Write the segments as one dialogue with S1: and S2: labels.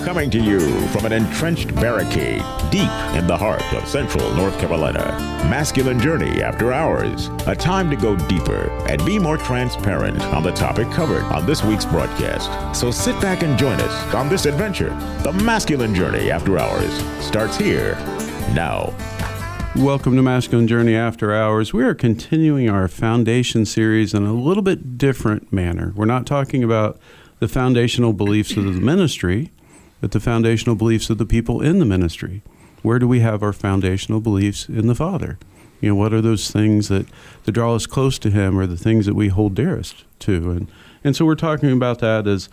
S1: Coming to you from an entrenched barricade deep in the heart of central North Carolina. Masculine Journey After Hours. A time to go deeper and be more transparent on the topic covered on this week's broadcast. So sit back and join us on this adventure. The Masculine Journey After Hours starts here now.
S2: Welcome to Masculine Journey After Hours. We are continuing our foundation series in a little bit different manner. We're not talking about the foundational beliefs of the ministry, but the foundational beliefs of the people in the ministry. Where do we have our foundational beliefs in the Father? You know, what are those things that draw us close to Him, or the things that we hold dearest to? And so we're talking about that as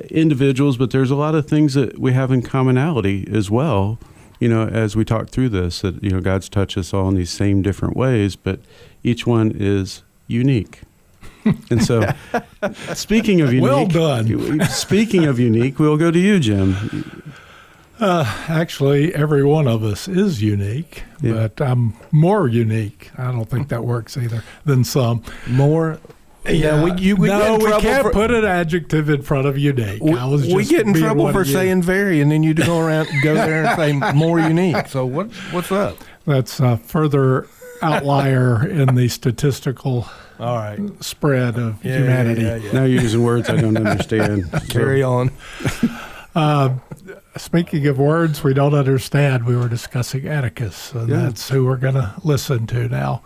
S2: individuals, but there's a lot of things that we have in commonality as well, you know, as we talk through this, that, you know, God's touched us all in these same different ways, but each one is unique. And so, speaking of unique,
S3: well done.
S2: Speaking of unique, we'll go to you, Jim.
S3: Actually, every one of us is unique, but I'm more unique. I don't think that works either than some.
S4: More. Yeah, we
S3: can't put an adjective in front of unique.
S4: We get in trouble for saying very, and then you go there and say more unique. So what's up?
S3: That's a further outlier in the statistical spread of humanity.
S4: Yeah.
S2: Now you're using words I don't understand.
S4: Carry on.
S3: Speaking of words we don't understand, we were discussing Atticus, and that's who we're going to listen to now.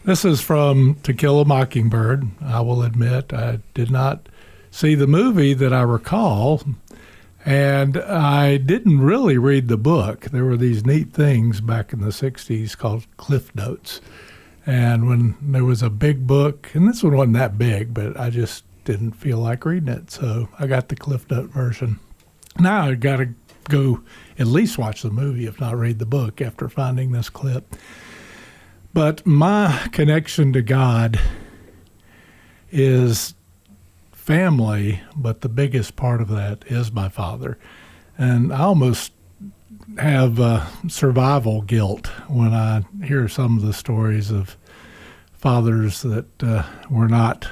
S3: This is from To Kill a Mockingbird. I will admit I did not see the movie that I recall, and I didn't really read the book. There were these neat things back in the 60s called Cliff Notes. And when there was a big book, and this one wasn't that big, but I just didn't feel like reading it, so I got the Cliff Note version. Now I got to go at least watch the movie, if not read the book, after finding this clip. But my connection to God is family, but the biggest part of that is my father. And I almost have survival guilt when I hear some of the stories of fathers that were not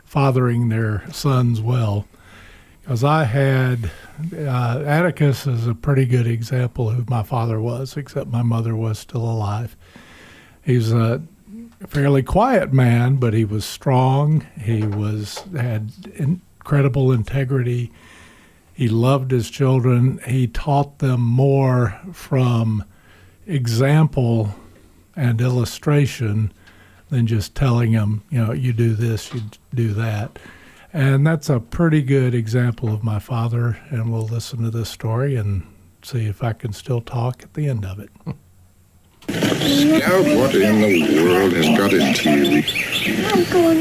S3: fathering their sons well. Because I had, Atticus is a pretty good example of who my father was, except my mother was still alive. He was a fairly quiet man, but he was strong. He had incredible integrity. He loved his children. He taught them more from example and illustration than just telling them, you know, you do this, you do that. And that's a pretty good example of my father, and we'll listen to this story and see if I can still talk at the end of it.
S5: Scout, what in the world has got into you?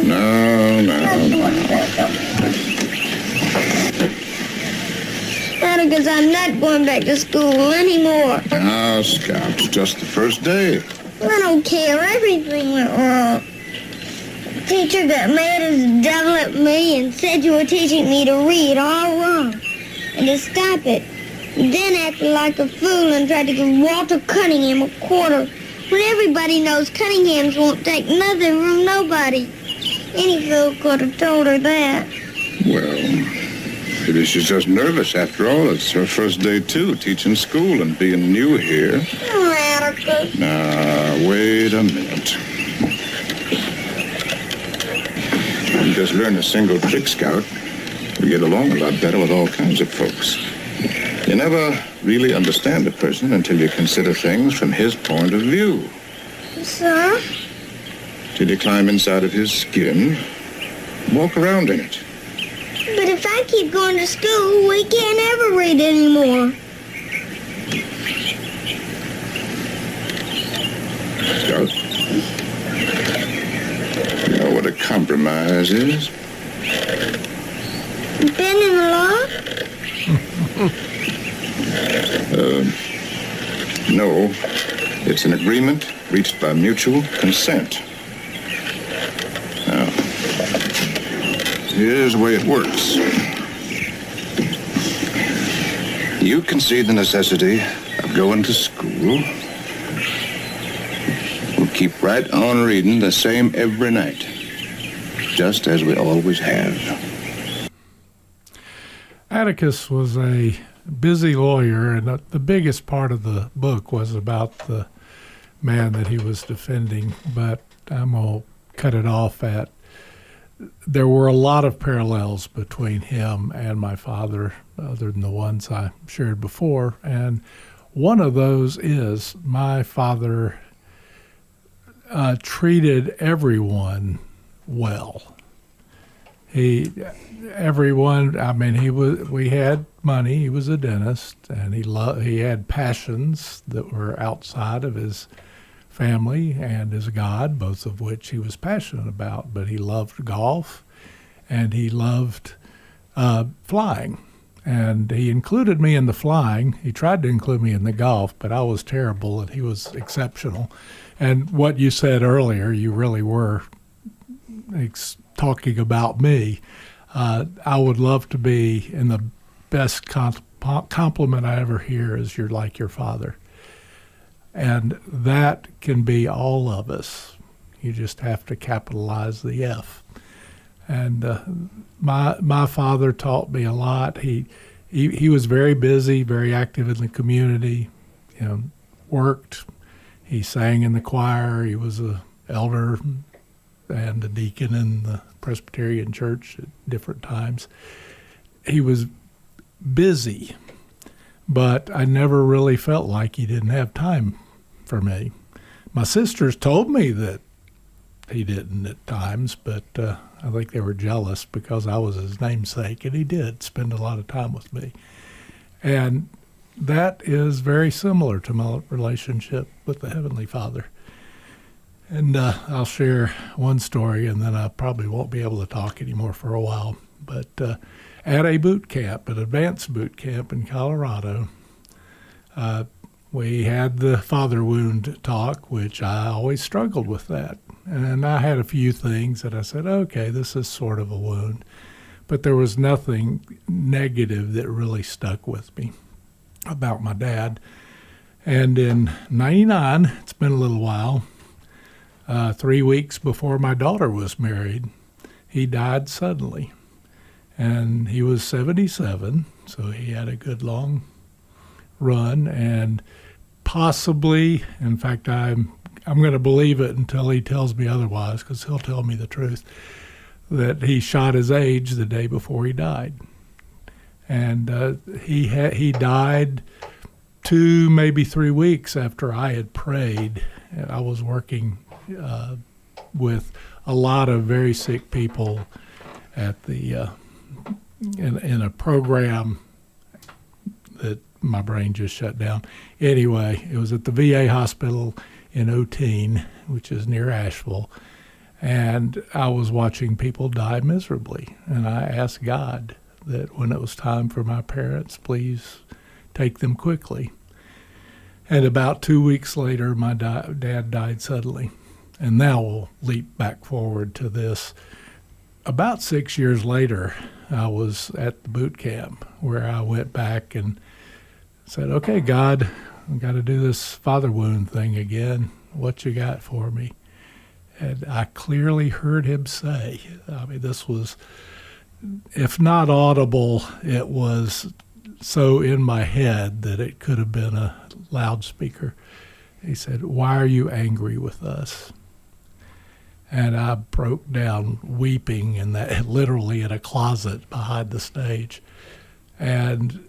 S5: No.
S6: Atticus, I'm not going back to school anymore.
S5: No, Scout, it's just the first day.
S6: I don't care. Everything went wrong. The teacher got mad as the devil at me and said you were teaching me to read all wrong and to stop it. And then acted like a fool and tried to give Walter Cunningham a quarter when everybody knows Cunninghams won't take nothing from nobody. Any fool could have told her that.
S5: Well, maybe she's just nervous after all. It's her first day, too, teaching school and being new here.
S6: Oh, Atticus.
S5: Now, wait a minute. You just learn a single trick, Scout. You get along a lot better with all kinds of folks. You never really understand a person until you consider things from his point of view.
S6: Sir?
S5: Till you climb inside of his skin, walk around in it.
S6: But if I keep going to school, we can't ever read anymore.
S5: Scout, you know what a compromise is?
S6: Bending the law?
S5: No. It's an agreement reached by mutual consent. Now, here's the way it works. You can see the necessity of going to school. We'll keep right on reading the same every night, just as we always have.
S3: Atticus was a busy lawyer, and the biggest part of the book was about the man that he was defending, but I'm going to cut it off at there were a lot of parallels between him and my father, other than the ones I shared before, and one of those is my father treated everyone well. We had money. He was a dentist, and he had passions that were outside of his family and his God, both of which he was passionate about. But he loved golf, and he loved flying. And he included me in the flying. He tried to include me in the golf, but I was terrible, and he was exceptional. And what you said earlier, you really were talking about me. I would love to be, and the best compliment I ever hear is you're like your father. And that can be all of us. You just have to capitalize the F. And my father taught me a lot. He was very busy, very active in the community, worked. He sang in the choir. He was an elder and a deacon in the Presbyterian church at different times. He was busy, but I never really felt like he didn't have time for me. My sisters told me that he didn't at times, but I think they were jealous because I was his namesake, and he did spend a lot of time with me. And that is very similar to my relationship with the Heavenly Father. And I'll share one story, and then I probably won't be able to talk anymore for a while. But at a boot camp, an advanced boot camp in Colorado, we had the father wound talk, which I always struggled with that. And I had a few things that I said, okay, this is sort of a wound. But there was nothing negative that really stuck with me about my dad. And in '99, it's been a little while, 3 weeks before my daughter was married, he died suddenly. And he was 77, so he had a good long run, and possibly, in fact, I'm going to believe it until he tells me otherwise, because he'll tell me the truth, that he shot his age the day before he died. And he died 2, maybe 3 weeks after I had prayed. And I was working with a lot of very sick people at the in a program that my brain just shut down. Anyway, it was at the VA hospital in Otene, which is near Asheville, and I was watching people die miserably. And I asked God that when it was time for my parents, please take them quickly. And about 2 weeks later, my dad died suddenly. And now we'll leap back forward to this. About 6 years later, I was at the boot camp where I went back and said, okay, God, I've got to do this father wound thing again. What you got for me? And I clearly heard him say, this was, if not audible, it was so in my head that it could have been a loudspeaker. He said, why are you angry with us? And I broke down weeping literally in a closet behind the stage, and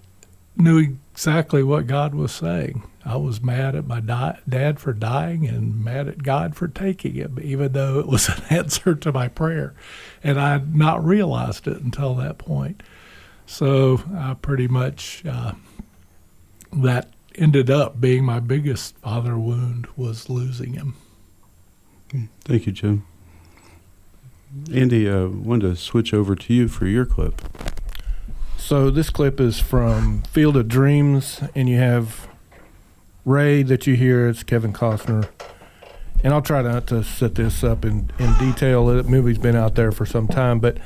S3: knew exactly what God was saying. I was mad at my dad for dying and mad at God for taking him, even though it was an answer to my prayer. And I had not realized it until that point. So I pretty much, that ended up being my biggest father wound, was losing him.
S2: Thank you, Jim. Andy, I wanted to switch over to you for your clip.
S4: So this clip is from Field of Dreams, and you have Ray that you hear. It's Kevin Costner. And I'll try not to set this up in detail. The movie's been out there for some time. But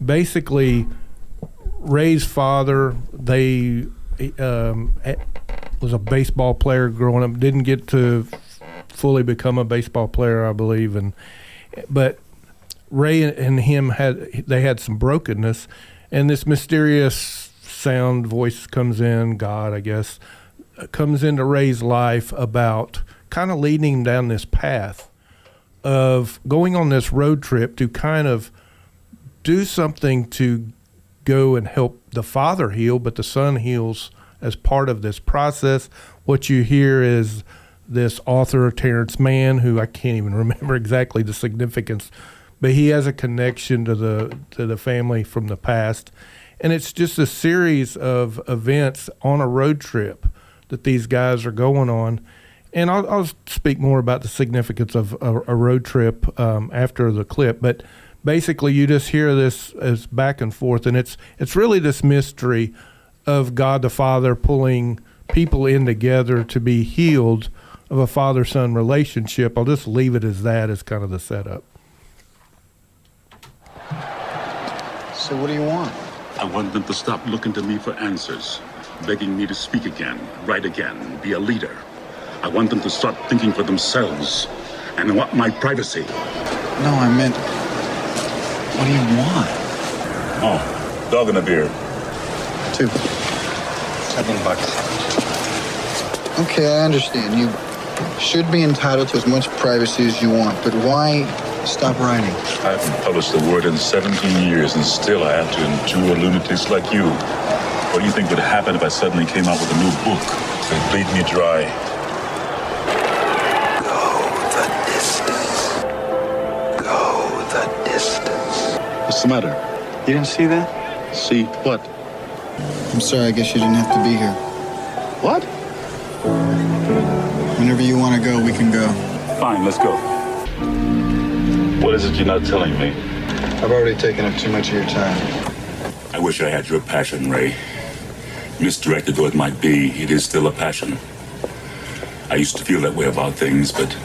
S4: basically, Ray's father, was a baseball player growing up. Didn't get to fully become a baseball player, I believe. But Ray and him had some brokenness. And this mysterious sound voice comes in, God, I guess, comes into Ray's life about kind of leading him down this path of going on this road trip to kind of do something to go and help the father heal, but the son heals as part of this process. What you hear is this author, Terrence Mann, who I can't even remember exactly the significance, but he has a connection to the family from the past. And it's just a series of events on a road trip that these guys are going on. And I'll speak more about the significance of a road trip after the clip. But basically, you just hear this as back and forth, and it's really this mystery of God the Father pulling people in together to be healed of a father-son relationship. I'll just leave it as that as kind of the setup.
S7: So what do you want?
S8: I want them to stop looking to me for answers, begging me to speak again, write again, be a leader. I want them to start thinking for themselves, and I want my privacy.
S7: No, I meant, what do you want?
S8: Oh, dog and a beer.
S7: 2. $7. Okay, I understand. You should be entitled to as much privacy as you want, but why stop writing?
S8: I haven't published a word in 17 years, and still I have to endure lunatics like you. What do you think would happen if I suddenly came out with a new book that bleed me dry? What's the matter?
S7: You didn't see that?
S8: See what?
S7: I'm sorry, I guess you didn't have to be here.
S8: What?
S7: Whenever you want to go, we can go.
S8: Fine, let's go. What is it you're not telling me?
S7: I've already taken up too much of your time.
S8: I wish I had your passion, Ray. Misdirected though it might be, it is still a passion. I used to feel that way about things, but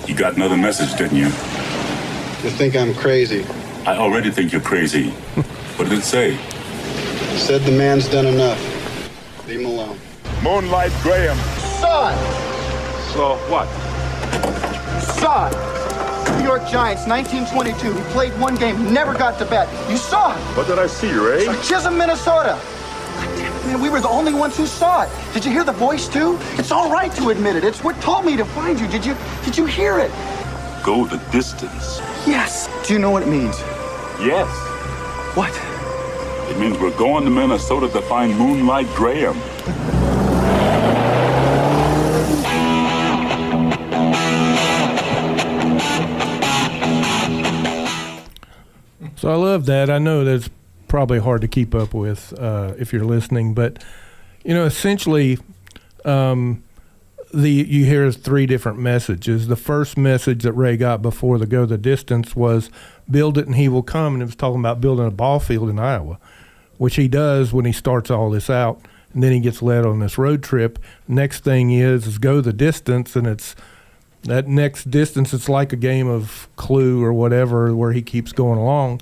S8: you got another message, didn't you?
S7: You think I'm crazy?
S8: I already think you're crazy. What did it say?
S7: It said the man's done enough. Leave him alone.
S8: Moonlight Graham.
S9: Saw it!
S8: So what?
S9: Saw it! New York Giants, 1922. He played one game, never got to bat. You saw it!
S8: What did I see, Ray?
S9: Chisholm, Minnesota. God damn it, man, we were the only ones who saw it. Did you hear the voice, too? It's all right to admit it. It's what told me to find you. Did you hear it?
S8: Go the distance.
S9: Yes. Do you know what it means?
S8: Yes.
S9: What?
S8: It means we're going to Minnesota to find Moonlight Graham.
S4: So I love that. I know that's probably hard to keep up with if you're listening, but essentially, you hear 3 different messages. The first message that Ray got before the go the distance was build it and he will come, and it was talking about building a ball field in Iowa, which he does when he starts all this out, and then he gets led on this road trip. Next thing is go the distance, and it's that next distance, it's like a game of Clue or whatever where he keeps going along.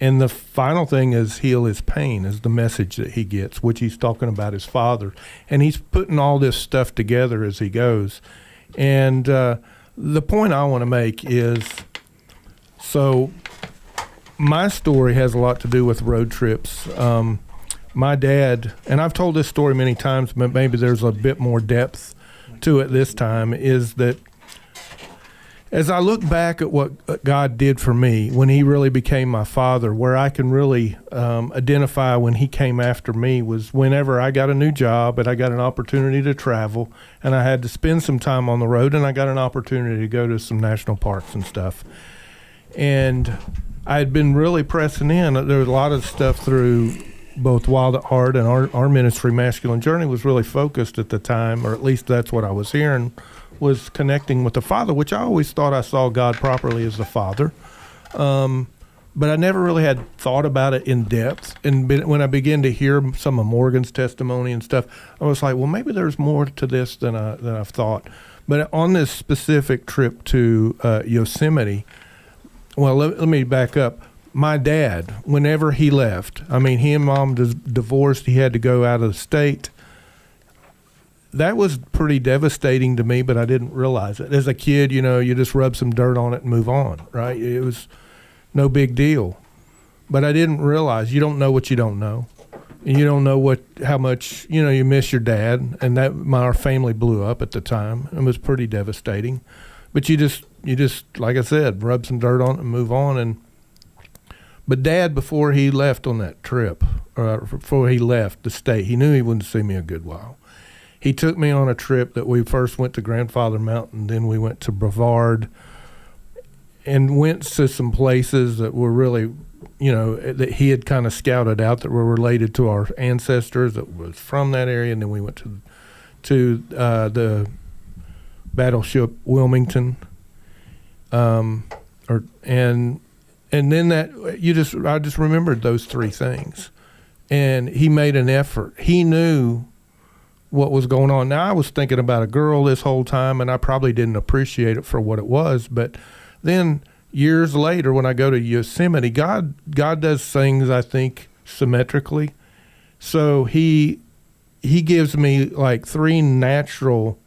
S4: And the final thing is heal his pain is the message that he gets, which he's talking about his father. And he's putting all this stuff together as he goes. And the point I want to make is, so my story has a lot to do with road trips. My dad, and I've told this story many times, but maybe there's a bit more depth to it this time, is that as I look back at what God did for me when he really became my father, where I can really identify when he came after me was whenever I got a new job and I got an opportunity to travel and I had to spend some time on the road and I got an opportunity to go to some national parks and stuff. And I had been really pressing in. There was a lot of stuff through both Wild at Heart and our ministry, Masculine Journey, was really focused at the time, or at least that's what I was hearing, was connecting with the Father, which I always thought I saw God properly as the Father. But I never really had thought about it in depth. And when I began to hear some of Morgan's testimony and stuff, I was like, well, maybe there's more to this than I've thought. But on this specific trip to Yosemite, well, let me back up. My dad, whenever he left, I mean, he and Mom divorced. He had to go out of the state. That was pretty devastating to me, but I didn't realize it. As a kid, you just rub some dirt on it and move on, right? It was no big deal. But I didn't realize you don't know what you don't know. you don't know how much you miss your dad, and that our family blew up at the time. It was pretty devastating, but you just like I said, rub some dirt on it and move on. But Dad, before he left on that trip, before he left the state, he knew he wouldn't see me a good while. He took me on a trip that we first went to Grandfather Mountain, then we went to Brevard, and went to some places that were really, that he had kind of scouted out that were related to our ancestors that was from that area. And then we went to the battleship Wilmington, and then I just remembered those three things, and he made an effort. He knew what was going on. Now I was thinking about a girl this whole time, and I probably didn't appreciate it for what it was, but then years later, when I go to Yosemite, God does things, I think, symmetrically. So he gives me like three natural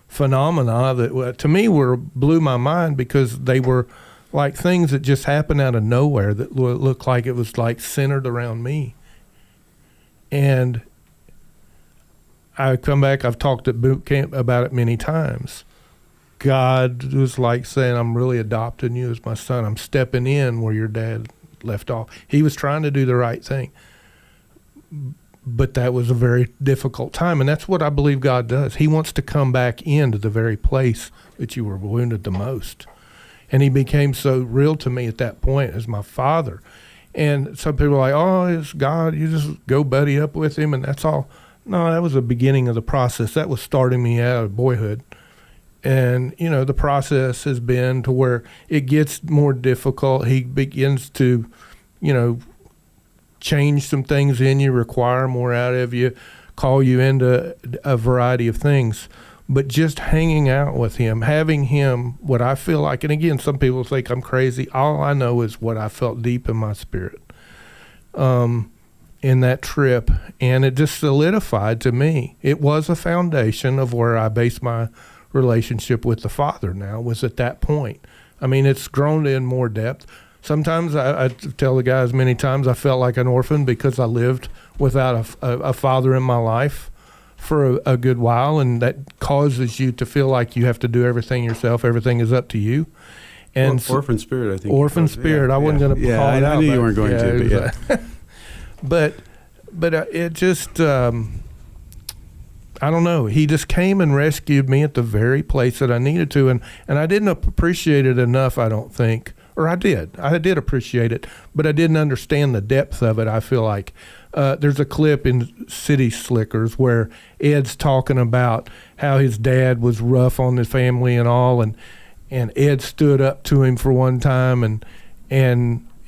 S4: phenomena that to me blew my mind, because they were like things that just happened out of nowhere that looked like it was like centered around me. And I come back, I've talked at boot camp about it many times. God was like saying, I'm really adopting you as my son. I'm stepping in where your dad left off. He was trying to do the right thing. But that was a very difficult time. And that's what I believe God does. He wants to come back into the very place that you were wounded the most. And he became so real to me at that point as my father. And some people are like, oh, it's God. You just go buddy up with him and that's all. No, that was the beginning of the process. That was starting me out of boyhood. And, the process has been to where it gets more difficult. He begins to, change some things in you, require more out of you, call you into a variety of things. But just hanging out with him, having him, what I feel like, and again, some people think I'm crazy. All I know is what I felt deep in my spirit in that trip. And it just solidified to me. It was a foundation of where I based my relationship with the Father now, was at that point. I mean, it's grown in more depth. Sometimes I tell the guys many times I felt like an orphan because I lived without a father in my life for a good while, and that causes you to feel like you have to do everything yourself. Everything is up to you. And
S2: orphan spirit, I think.
S4: Orphan spirit. I wasn't going to call it out.
S2: I knew you weren't going to,
S4: but but it just I don't know. He just came and rescued me at the very place that I needed to, and I didn't appreciate it enough, I don't think. Or I did appreciate it, but I didn't understand the depth of it. I feel like there's a clip in City Slickers where Ed's talking about how his dad was rough on his family and all, and Ed stood up to him for one time, and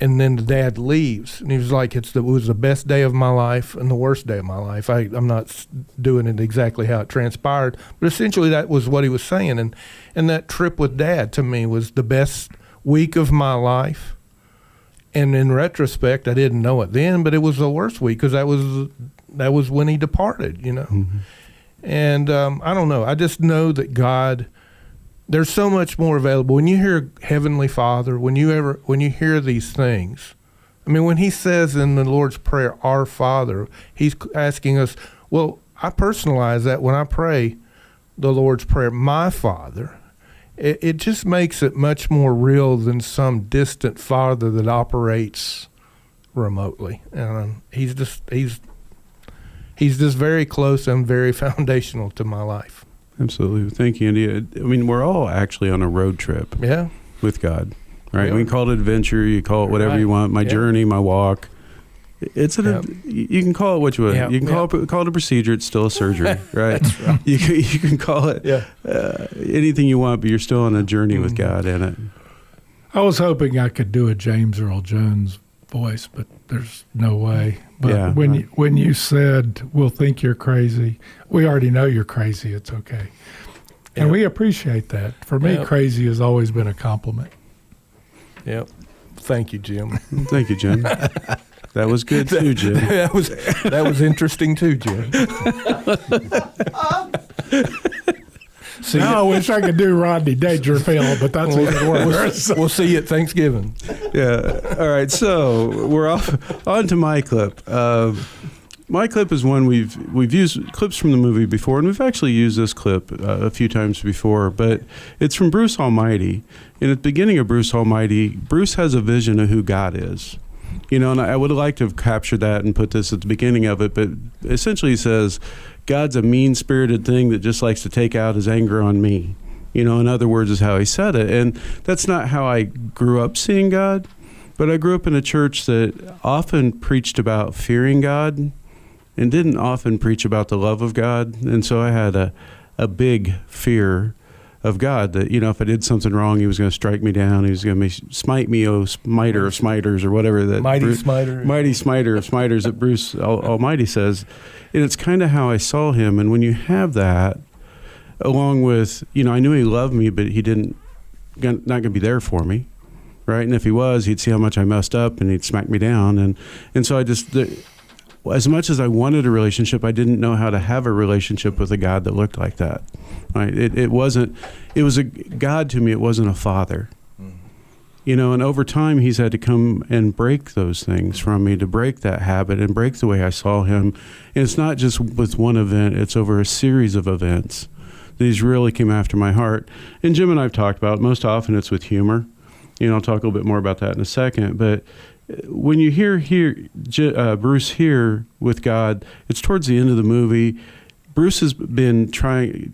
S4: then the dad leaves, and he was like, it was the best day of my life and the worst day of my life. I'm not doing it exactly how it transpired, but essentially that was what he was saying. And that trip with Dad to me was the best week of my life. And in retrospect, I didn't know it then, but it was the worst week because that was when he departed, Mm-hmm. And I don't know. I just know that God, there's so much more available. When you hear Heavenly Father, when you hear these things, I mean, when he says in the Lord's Prayer, Our Father, he's asking us, well, I personalize that when I pray the Lord's Prayer, my Father. It just makes it much more real than some distant father that operates remotely. And he's just very close and very foundational to my life.
S2: Absolutely. Thank you, Andy. I mean, we're all actually on a road trip with God, right? We can call it adventure. You call it whatever you want. My journey, my walk. It's you can call it what you want. You can call it a procedure. It's still a surgery, right?
S4: That's right.
S2: You can call it anything you want, but you're still on a journey with God in it.
S3: I was hoping I could do a James Earl Jones voice, but there's no way. But when you said, we'll think you're crazy, we already know you're crazy. It's okay. And we appreciate that. For me, crazy has always been a compliment.
S4: Yep. Thank you, Jim.
S2: Thank you, Jim. That was good too, Jim.
S4: That was interesting too, Jim.
S3: See, I wish I could do Rodney Dangerfield, but that's even worse.
S4: We'll see you at Thanksgiving.
S2: Yeah. All right. So we're on to my clip. My clip is one we've used clips from the movie before, and we've actually used this clip a few times before, but it's from Bruce Almighty. And at the beginning of Bruce Almighty, Bruce has a vision of who God is. You know, and I would like to have captured that and put this at the beginning of it, but essentially he says, God's a mean-spirited thing that just likes to take out his anger on me. You know, in other words, is how he said it. And that's not how I grew up seeing God, but I grew up in a church that often preached about fearing God and didn't often preach about the love of God. And so I had a big fear of God that, you know, if I did something wrong, he was going to strike me down. He was going to smite me, oh, smiter of smiters, or whatever that
S4: Mighty smiter
S2: of smiters that Bruce Almighty says. And it's kind of how I saw him. And when you have that, along with, you know, I knew he loved me, but he not going to be there for me, right? And if he was, he'd see how much I messed up and he'd smack me down. And so I just, as much as I wanted a relationship, I didn't know how to have a relationship with a God that looked like that. Right? It was a God to me. It wasn't a father. You know, and over time, he's had to come and break those things from me, to break that habit and break the way I saw him. And it's not just with one event. It's over a series of events. These really came after my heart. And Jim and I have talked about it. Most often it's with humor. You know, I'll talk a little bit more about that in a second. But when you hear Bruce here with God, it's towards the end of the movie. Bruce has been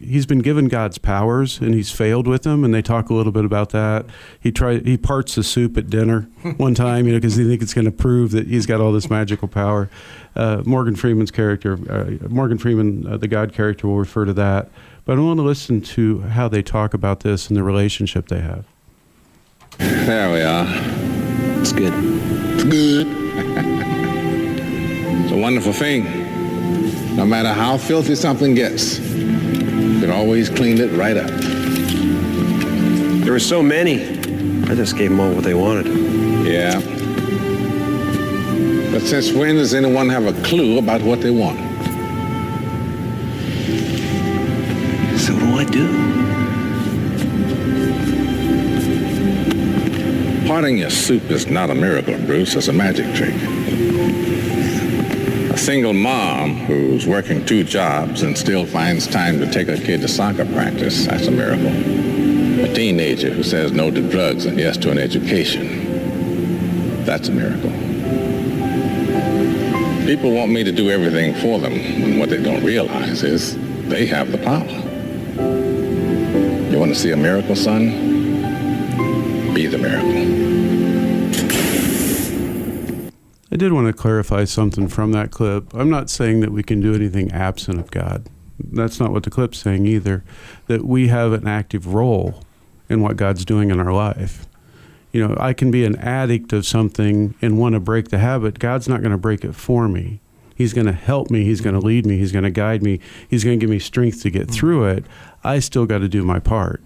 S2: he's been given God's powers, and he's failed with them, and they talk a little bit about that. He parts the soup at dinner one time, you know, because they think it's going to prove that he's got all this magical power. Morgan Freeman's character, the God character, will refer to that. But I want to listen to how they talk about this and the relationship they have.
S5: There we are.
S10: It's good.
S5: It's good. It's a wonderful thing. No matter how filthy something gets, you can always clean it right up.
S10: There were so many. I just gave them all what they wanted.
S5: Yeah. But since when does anyone have a clue about what they want?
S10: So what do I do?
S5: Parting your soup is not a miracle, Bruce. It's a magic trick. A single mom who's working 2 jobs and still finds time to take her kid to soccer practice, that's a miracle. A teenager who says no to drugs and yes to an education, that's a miracle. People want me to do everything for them, and what they don't realize is they have the power. You want to see a miracle, son? Be the miracle.
S2: I did want to clarify something from that clip. I'm not saying that we can do anything absent of God. That's not what the clip's saying either. That we have an active role in what God's doing in our life. You know, I can be an addict of something and want to break the habit. God's not going to break it for me. He's going to help me. He's going to lead me. He's going to guide me. He's going to give me strength to get through it. I still got to do my part.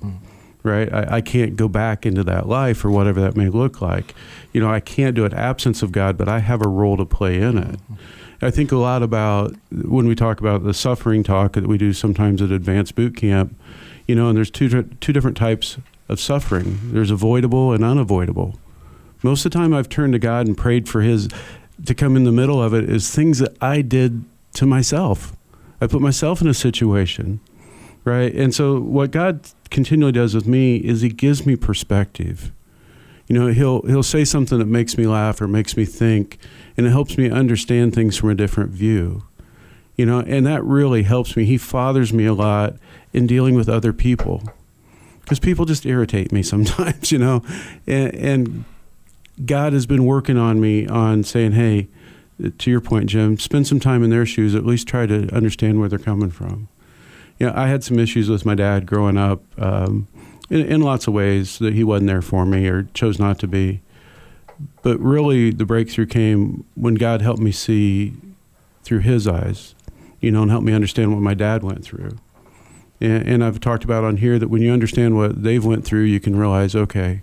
S2: Right? I can't go back into that life or whatever that may look like. You know, I can't do it absence of God, but I have a role to play in it. I think a lot about when we talk about the suffering talk that we do sometimes at advanced boot camp, you know, and there's two different types of suffering. There's avoidable and unavoidable. Most of the time I've turned to God and prayed for his to come in the middle of it is things that I did to myself. I put myself in a situation. Right. And so what God continually does with me is he gives me perspective. You know, he'll say something that makes me laugh or makes me think, and it helps me understand things from a different view. You know, and that really helps me. He fathers me a lot in dealing with other people, because people just irritate me sometimes, you know, and God has been working on me on saying, hey, to your point, Jim, spend some time in their shoes, at least try to understand where they're coming from. You know, I had some issues with my dad growing up in lots of ways, that he wasn't there for me or chose not to be. But really the breakthrough came when God helped me see through his eyes, you know, and helped me understand what my dad went through. And I've talked about on here that when you understand what they've went through, you can realize, okay,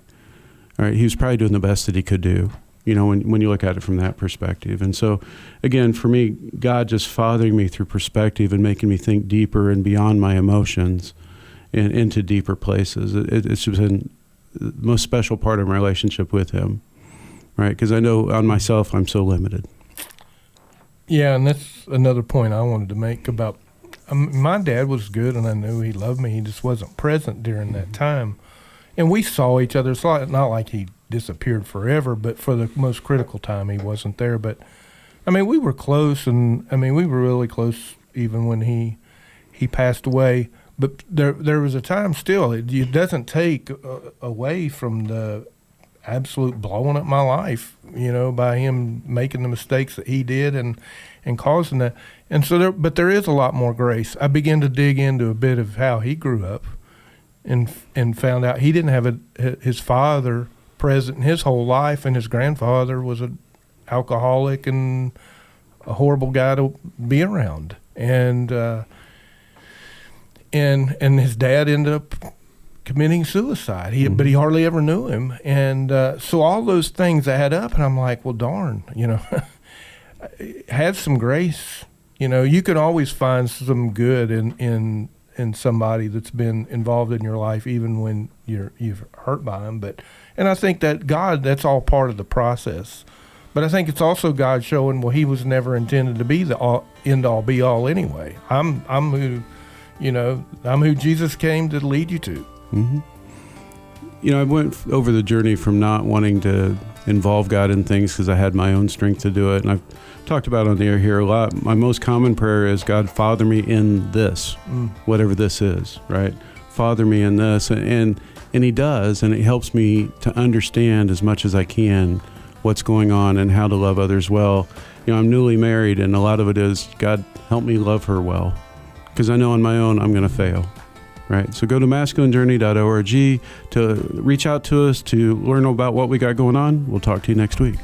S2: all right, he was probably doing the best that he could do, you know, when you look at it from that perspective. And so, again, for me, God just fathering me through perspective and making me think deeper and beyond my emotions and into deeper places. It's just been the most special part of my relationship with him, right? Because I know on myself I'm so limited.
S4: Yeah, and that's another point I wanted to make about my dad was good, and I knew he loved me. He just wasn't present during that time. And we saw each other. It's not like he disappeared forever, but for the most critical time, he wasn't there. But, I mean, we were close, and, I mean, we were really close even when he passed away. But there was a time still, it doesn't take away from the absolute blowing up my life, by him making the mistakes that he did and causing that. And so but there is a lot more grace. I began to dig into a bit of how he grew up and found out he didn't have his father present in his whole life, and his grandfather was an alcoholic and a horrible guy to be around. And his dad ended up committing suicide. But he hardly ever knew him. And so all those things add up, and I'm like, well, darn, have some grace. You can always find some good in somebody that's been involved in your life, even when you're hurt by them. And I think that God, that's all part of the process. But I think it's also God showing, well, he was never intended to be the end all be all anyway. I'm who Jesus came to lead you to.
S2: Mm-hmm. I went over the journey from not wanting to involve God in things because I had my own strength to do it. And I've talked about on the air here a lot. My most common prayer is, God, father me in this, whatever this is, right? Father me in this. And he does, and it helps me to understand as much as I can what's going on and how to love others well. I'm newly married, and a lot of it is, God, help me love her well, because I know on my own I'm going to fail. Right. So go to masculinejourney.org to reach out to us to learn about what we got going on. We'll talk to you next week.